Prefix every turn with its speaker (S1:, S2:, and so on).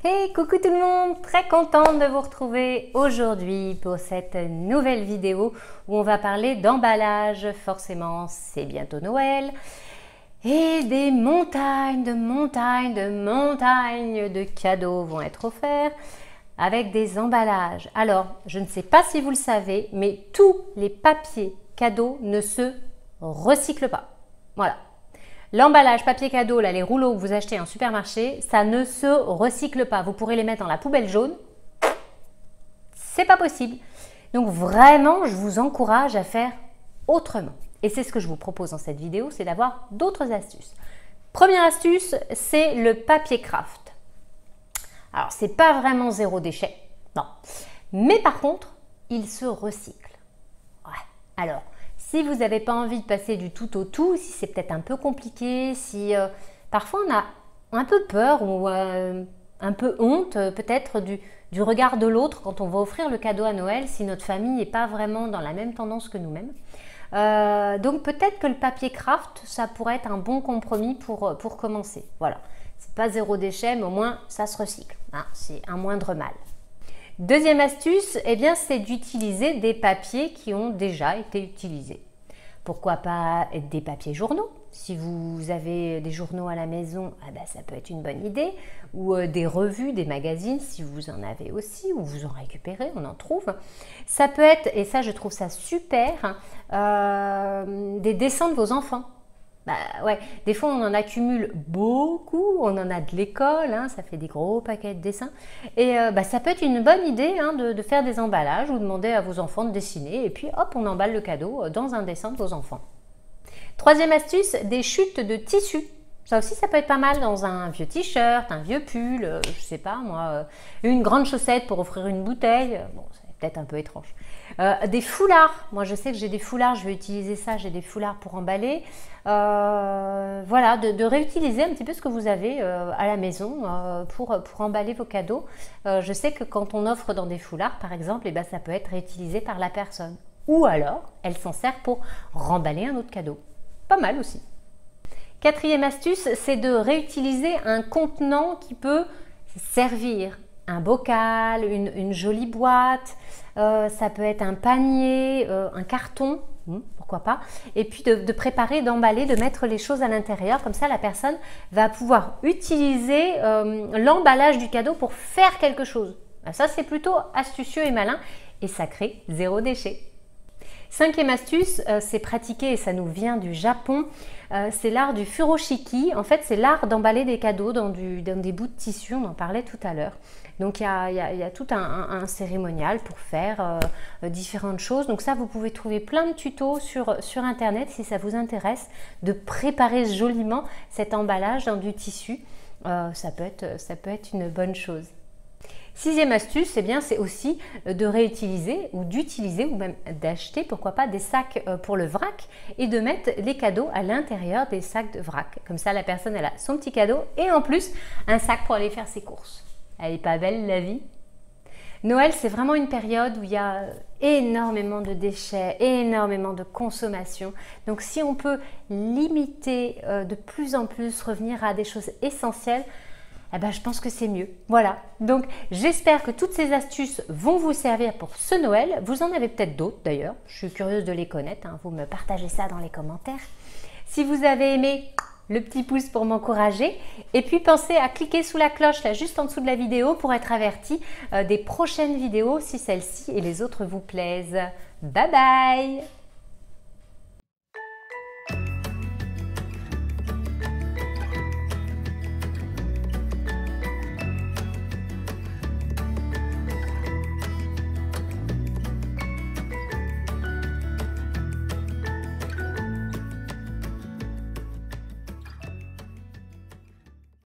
S1: Hey, coucou tout le monde, très contente de vous retrouver aujourd'hui pour cette nouvelle vidéo où on va parler d'emballage. Forcément, c'est bientôt Noël et des montagnes de cadeaux vont être offerts avec des emballages. Alors, je ne sais pas si vous le savez, mais tous les papiers cadeaux ne se recyclent pas. Voilà. L'emballage papier cadeau, là, les rouleaux que vous achetez en supermarché, ça ne se recycle pas. Vous pourrez les mettre dans la poubelle jaune. C'est pas possible. Donc vraiment, je vous encourage à faire autrement. Et c'est ce que je vous propose dans cette vidéo, c'est d'avoir d'autres astuces. Première astuce, c'est le papier craft. Alors, c'est pas vraiment zéro déchet, non. Mais par contre, il se recycle. Ouais. Alors, si vous n'avez pas envie de passer du tout au tout, si c'est peut-être un peu compliqué, si parfois on a un peu peur ou un peu honte peut-être du regard de l'autre quand on va offrir le cadeau à Noël, si notre famille n'est pas vraiment dans la même tendance que nous-mêmes. Donc peut-être que le papier craft, ça pourrait être un bon compromis pour commencer. Voilà, c'est pas zéro déchet, mais au moins ça se recycle. Hein, c'est un moindre mal. Deuxième astuce, eh bien, c'est d'utiliser des papiers qui ont déjà été utilisés. Pourquoi pas des papiers journaux? Si vous avez des journaux à la maison, ah ben, ça peut être une bonne idée. Ou des revues, des magazines, si vous en avez aussi, ou vous en récupérez, on en trouve. Ça peut être, et ça je trouve ça super, des dessins de vos enfants. Bah ouais, des fois on en accumule beaucoup, on en a de l'école, hein, ça fait des gros paquets de dessins. Et ça peut être une bonne idée hein, de faire des emballages ou demander à vos enfants de dessiner et puis hop, on emballe le cadeau dans un dessin de vos enfants. Troisième astuce, des chutes de tissu. Ça aussi, ça peut être pas mal dans un vieux t-shirt, un vieux pull, je sais pas moi, une grande chaussette pour offrir une bouteille. Bon, c'est peut-être un peu étrange. Des foulards. Moi, je sais que j'ai des foulards, je vais utiliser ça. J'ai des foulards pour emballer. Voilà, de réutiliser un petit peu ce que vous avez à la maison pour emballer vos cadeaux. Je sais que quand on offre dans des foulards, par exemple, eh ben, ça peut être réutilisé par la personne. Ou alors, elle s'en sert pour remballer un autre cadeau. Pas mal aussi. Quatrième astuce, c'est de réutiliser un contenant qui peut servir. Un bocal, une jolie boîte, ça peut être un panier, un carton, pourquoi pas. Et puis de préparer, d'emballer, de mettre les choses à l'intérieur. Comme ça, la personne va pouvoir utiliser l'emballage du cadeau pour faire quelque chose. Ça, c'est plutôt astucieux et malin et ça crée zéro déchet. Cinquième astuce, c'est pratiqué et ça nous vient du Japon, c'est l'art du furoshiki. En fait, c'est l'art d'emballer des cadeaux dans des bouts de tissu, on en parlait tout à l'heure. Donc, il y a tout un cérémonial pour faire différentes choses. Donc ça, vous pouvez trouver plein de tutos sur Internet si ça vous intéresse, de préparer joliment cet emballage dans du tissu. Ça peut être une bonne chose. Sixième astuce, eh bien, c'est aussi de réutiliser ou d'utiliser ou même d'acheter, pourquoi pas, des sacs pour le vrac et de mettre les cadeaux à l'intérieur des sacs de vrac. Comme ça, la personne, elle a son petit cadeau et en plus, un sac pour aller faire ses courses. Elle n'est pas belle, la vie? Noël, c'est vraiment une période où il y a énormément de déchets, énormément de consommation. Donc, si on peut limiter de plus en plus, revenir à des choses essentielles, eh ben, je pense que c'est mieux. Voilà, donc j'espère que toutes ces astuces vont vous servir pour ce Noël. Vous en avez peut-être d'autres d'ailleurs, je suis curieuse de les connaître, hein. Vous me partagez ça dans les commentaires. Si vous avez aimé, le petit pouce pour m'encourager. Et puis pensez à cliquer sous la cloche là juste en dessous de la vidéo pour être averti des prochaines vidéos si celle-ci et les autres vous plaisent. Bye bye!